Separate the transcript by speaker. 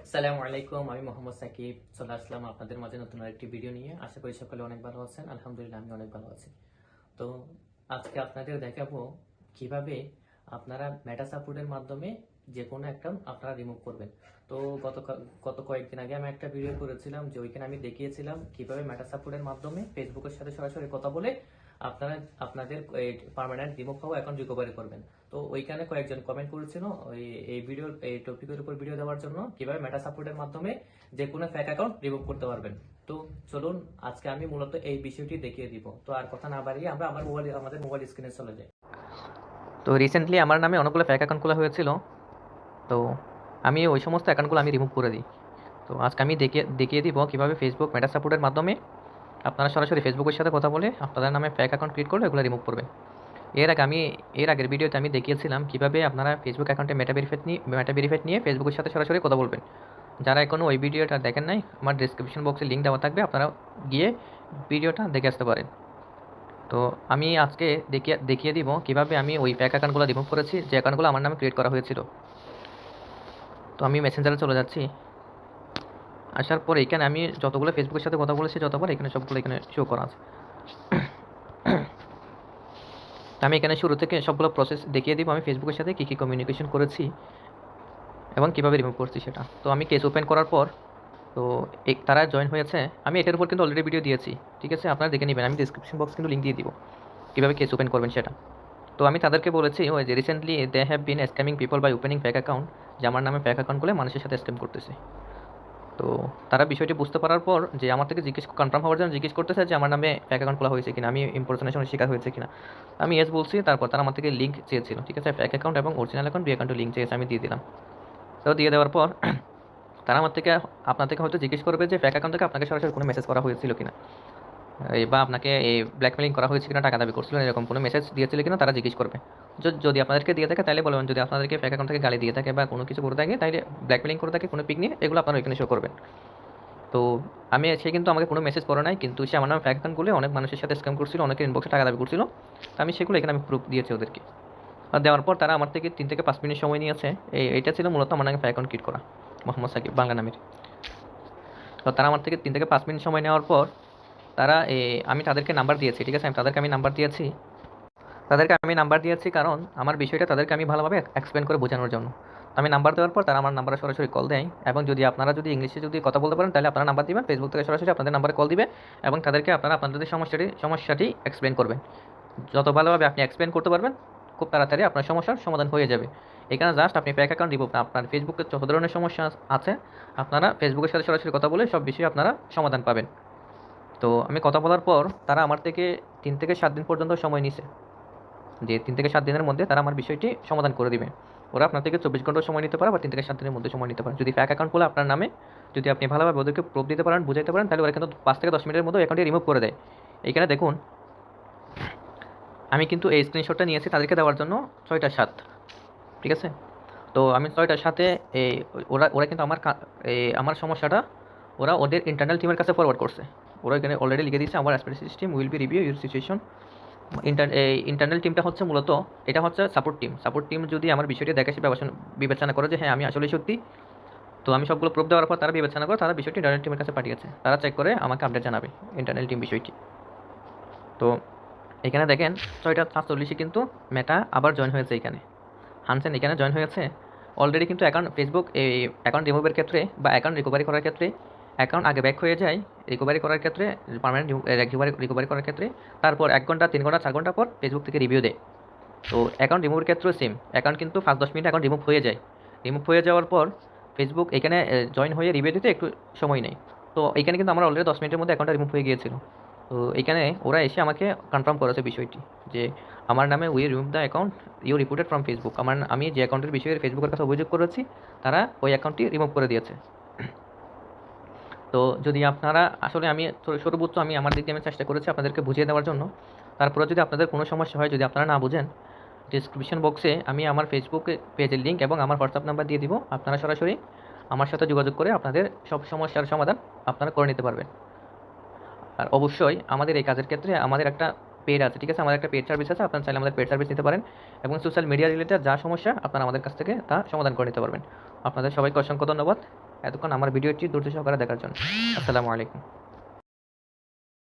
Speaker 1: আসসালামু আলাইকুম, আমি মোহাম্মদ সাকিব চলে আসলাম আপনাদের মাঝে নতুন আরেকটি ভিডিও নিয়ে। আশা করি সকলে অনেক ভালো আছেন। আলহামদুলিল্লাহ আমি অনেক ভালো আছি। তো আজকে আপনাদের দেখাবো কিভাবে আপনারা মেটা সাপোর্টের মাধ্যমে যে কোনো অ্যাকাউন্ট আপনারা রিমুভ করবেন। তো গত কয়েকদিন আগে আমি একটা ভিডিও করেছিলাম যে ওইখানে আমি দেখিয়েছিলাম কিভাবে মেটা সাপোর্টের মাধ্যমে ফেসবুকের সাথে সরাসরি কথা বলে আপনারা আপনাদের পার্মানেন্ট রিমুভ হওয়া অ্যাকাউন্ট রিকভারি করবেন। তো ওইখানে কয়েকজন কমেন্ট করেছিল এই ভিডিও এই টপিকের উপর ভিডিও দেওয়ার জন্য কিভাবে মেটা সাপোর্টের মাধ্যমে যে কোনো ফেক অ্যাকাউন্ট রিমুভ করতে পারবেন। তো চলুন আজকে আমি মূলত এই বিষয়টি দেখিয়ে দিব। তো আর কথা না বাড়িয়ে আমরা আমাদের মোবাইল স্ক্রিনে চলে যাই।
Speaker 2: তো রিসেন্টলি আমার নামে অনেকগুলো ফেক অ্যাকাউন্ট খোলা হয়েছিল। তো আমি ওই সমস্ত অ্যাকাউন্টগুলো আমি রিমুভ করে দিই। তো আজকে আমি দেখিয়ে দিব কীভাবে ফেসবুক মেটা সাপোর্টের মাধ্যমে আপনারা সরাসরি ফেসবুকের সাথে কথা বলে আপনাদের নামে ফেক অ্যাকাউন্ট ক্রিয়েট করলে এগুলো রিমুভ করবেন। এর আগের ভিডিওতে আমি দেখিয়েছিলাম কীভাবে আপনারা ফেসবুক অ্যাকাউন্টে মেটা ভেরিফাইড নিয়ে ফেসবুকের সাথে সরাসরি কথা বলবেন। যারা এখনও ওই ভিডিওটা দেখেন নাই, আমার ডিসক্রিপশন বক্সে লিঙ্ক দেওয়া থাকবে, আপনারা গিয়ে ভিডিওটা দেখে আসতে পারেন। তো আমি আজকে দেখিয়ে দিব কীভাবে আমি ওই ফেক অ্যাকাউন্টগুলো রিমুভ করেছি, যে অ্যাকাউন্টগুলো আমার নামে ক্রিয়েট করা হয়েছিল। তো আমি মেসেঞ্জারে চলে যাচ্ছি। আসার পর এখানে আমি যতগুলো ফেসবুকের সাথে কথা বলেছি যতবার এখানে সবগুলো এখানে শো করা আছে। তো আমি এখানে শুরু থেকে সবগুলো প্রসেস দেখিয়ে দিব, আমি ফেসবুকের সাথে কী কী কমিউনিকেশন করেছি এবং কীভাবে রিমুভ করছি সেটা। তো আমি কেস ওপেন করার পর তো তারা জয়েন হয়েছে। আমি এটার উপর কিন্তু অলরেডি ভিডিও দিয়েছি, ঠিক আছে, আপনারা দেখে নেবেন। আমি ডিসক্রিপশন বক্স কিন্তু লিঙ্ক দিয়ে দিব কীভাবে কেস ওপেন করবেন সেটা। তো আমি তাদেরকে বলেছি ওই যে recently they have been scamming people by opening fake account, যে আমার নামে ফেক অ্যাকাউন্ট খুলে মানুষের সাথে স্ক্যাম করতেছে। তো তারা বিষয়টি বুঝতে পারার পর যে আমার থেকে কনফার্ম হওয়ার জন্য জিজ্ঞেস করতেছে যে আমার নামে ফেক অ্যাকাউন্ট খোলা হয়েছে কিনা, আমি ইম্পারসনেশনের শিকার হয়েছে কিনা। আমি ইয়েস বলছি। তারপর তারা আমার থেকে লিঙ্ক চেয়েছিল, ঠিক আছে, ফেক অ্যাকাউন্ট এবং অরিজিনাল অ্যাকাউন্ট দুই অ্যাকাউন্টের লিঙ্ক চেয়েছে, আমি দিয়ে দিলাম। তো দিয়ে দেওয়ার পর তারা আপনার থেকে হয়তো জিজ্ঞেস করবে যে ফেক অ্যাকাউন্ট থেকে আপনাকে সরাসরি কোনো মেসেজ করা হয়েছিল কিনা, বা আপনাকে এই ব্ল্যাকমেলিং করা হয়েছে কিনা, টাকা দাবি করছিল, এরকম কোনো মেসেজ দিয়েছিল কিনা তারা জিজ্ঞেস করবে। যদি আপনাদেরকে দিয়ে থাকে তাহলে বলবেন, যদি আপনাদেরকে ফেক অ্যাকাউন্ট থেকে গালি দিয়ে থাকে বা কোনো কিছু করে থাকে, তাহলে ব্ল্যাকমেলিং করে থাকে, কোনো পিক নিয়ে, এগুলো আপনারা এখানে শো করবেন। তো সে কিন্তু আমাকে কোনো মেসেজ করে নাই, কিন্তু সে আমার নামে ফেক অ্যাকাউন্ট খুলে অনেক মানুষের সাথে স্ক্যাম করছিল, অনেকের ইনবক্সে টাকা দাবি করছিল। তো আমি সেগুলো এখানে আমি প্রুফ দিয়েছি ওদেরকে। আর দেওয়ার পর তারা আমার থেকে 3 থেকে 5 মিনিট সময় নিয়েছে। এইটা ছিল মূলত আমার নামে ফেক অ্যাকাউন্ট ক্রিয়েট করা, মোহাম্মদ সাকিব বাংলা নামের। তো তারা আমার থেকে 3 থেকে 5 মিনিট সময় নেওয়ার পর তারা আমি তাদেরকে নাম্বার দিয়েছি, ঠিক আছে, তাদেরকে আমি নাম্বার দিয়েছি কারণ আমার বিষয়টা তাদেরকে আমি ভালোভাবে এক্সপ্লেন করে বোঝানোর জন্য। আমি নাম্বার দেওয়ার পর তারা আমার নাম্বারে সরাসরি কল দেয়, এবং আপনারা যদি ইংলিশে কথা বলতে পারেন তাহলে আপনারা নাম্বার দিবেন, ফেসবুক থেকে সরাসরি আপনাদের নাম্বারে কল দিবে এবং তাদেরকে আপনারা আপনাদের সমস্যাটি এক্সপ্লেন করবেন। যত ভালোভাবে আপনি এক্সপ্লেন করতে পারবেন, খুব তাড়াতাড়ি আপনার সমস্যার সমাধান হয়ে যাবে। এখানে জাস্ট আপনি ফেক অ্যাকাউন্ট রিমুভ না, আপনার ফেসবুকে যত ধরনের সমস্যা আছে আপনারা ফেসবুকের সাথে সরাসরি কথা বলে সব বিষয়ে আপনারা সমাধান পাবেন। তো আমি কথা বলার পর তারা আমার থেকে 3 থেকে 7 দিন পর্যন্ত সময় নিছে, যে 3 থেকে 7 দিনের মধ্যে তারা আমার বিষয়টি সমাধান করে দিবে। ওরা আপনার থেকে 24 ঘন্টা সময় নিতে পারে বা 3 থেকে 7 দিনের মধ্যে সময় নিতে পারে। যদি ফেক অ্যাকাউন্ট খুলে আপনার নামে যদি আপনি ভালোভাবে ওদেরকে প্রুফ দিতে পারেন, বুঝাইতে পারেন, তাহলে ওরা কিন্তু 5 থেকে 10 মিনিটের মধ্যে অ্যাকাউন্টটি রিমুভ করে দেয়। এইখানে দেখুন আমি কিন্তু এই স্ক্রিনশটটা নিয়েছি তাদেরকে দেওয়ার জন্য 6টা 7, ঠিক আছে। তো আমি 6টা 7-এ ওরা কিন্তু আমার সমস্যাটা ওরা ওদের ইন্টারনাল টিমের কাছে ফরওয়ার্ড করছে। ওরা এখানে অলরেডি লিখে দিয়েছে, আমার aspect system will be review your situation. Internal টিমটা হচ্ছে মূলত এটা হচ্ছে সাপোর্ট টিম যদি আমার বিষয়টি দেখে সে বিবেচনা করে যে হ্যাঁ আমি আসলেই সত্যি, তো আমি সবগুলো প্রুফ দেওয়ার পর তারা বিবেচনা করে তারা বিষয়টি ইন্টারনাল টিমের কাছে পাঠিয়েছে, তারা চেক করে আমাকে আপডেট জানাবে ইন্টারনাল টিম বিষয়টি। তো এখানে দেখেন 6:47 কিন্তু মেটা আবার জয়েন হয়েছে, এখানে হানসেন এখানে জয়েন হয়েছে অলরেডি। কিন্তু ফেসবুক এই অ্যাকাউন্ট রিমুভের ক্ষেত্রে বা অ্যাকাউন্ট রিকভারি করার ক্ষেত্রে অ্যাকাউন্ট আগে ব্যাক হয়ে যায় রিকভারি করার ক্ষেত্রে, পার্মানেন্ট রিকভারি করার ক্ষেত্রে। তারপর 1 ঘন্টা 3 ঘন্টা 4 ঘন্টা পর ফেসবুক থেকে রিভিউ দেয়। তো অ্যাকাউন্ট রিমুভের ক্ষেত্রেও সেম, অ্যাকাউন্ট কিন্তু 5-10 মিনিট অ্যাকাউন্ট রিমুভ হয়ে যায়। রিমুভ হয়ে যাওয়ার পর ফেসবুক এখানে জয়েন হয়ে রিভিউ দিতে একটু সময় নেই। তো এখানে কিন্তু আমার অলরেডি 10 মিনিটের মধ্যে অ্যাকাউন্টটা রিমুভ হয়ে গিয়েছিল। তো এখানে ওরা এসে আমাকে কনফার্ম করেছে বিষয়টি, যে আমার নামে we remove the account you reported from Facebook. আমি যে অ্যাকাউন্টের বিষয়ে ফেসবুকের কাছে অভিযোগ করেছি তারা ওই অ্যাকাউন্টটি রিমুভ করে দিয়েছে। তো যদি আপনারা আসলে আমি সর্বোচ্চ আমি আমার দিক দিয়ে আমি চেষ্টা করেছি আপনাদেরকে বুঝিয়ে দেওয়ার জন্য। তারপরে যদি আপনাদের কোনো সমস্যা হয়, যদি আপনারা না বুঝেন, ডিসক্রিপশন বক্সে আমি আমার ফেসবুক পেজের লিঙ্ক এবং আমার হোয়াটসঅ্যাপ নাম্বার দিয়ে দিব, আপনারা সরাসরি আমার সাথে যোগাযোগ করে আপনাদের সব সমস্যার সমাধান আপনারা করে নিতে পারবেন। আর অবশ্যই আমাদের এই কাজের ক্ষেত্রে আমাদের একটা পেড আছে, ঠিক আছে, আমাদের একটা পেড সার্ভিস আছে, আপনারা চাইলে আমাদের পেড সার্ভিস নিতে পারেন এবং সোশ্যাল মিডিয়া রিলেটেড যা সমস্যা আপনারা আমাদের কাছ থেকে তা সমাধান করে নিতে পারবেন। আপনাদের সবাইকে অসংখ্য ধন্যবাদ। এতক্ষণ আমার ভিডিওটি ধৈর্য সহকারে দেখার জন্য। আসসালামু আলাইকুম।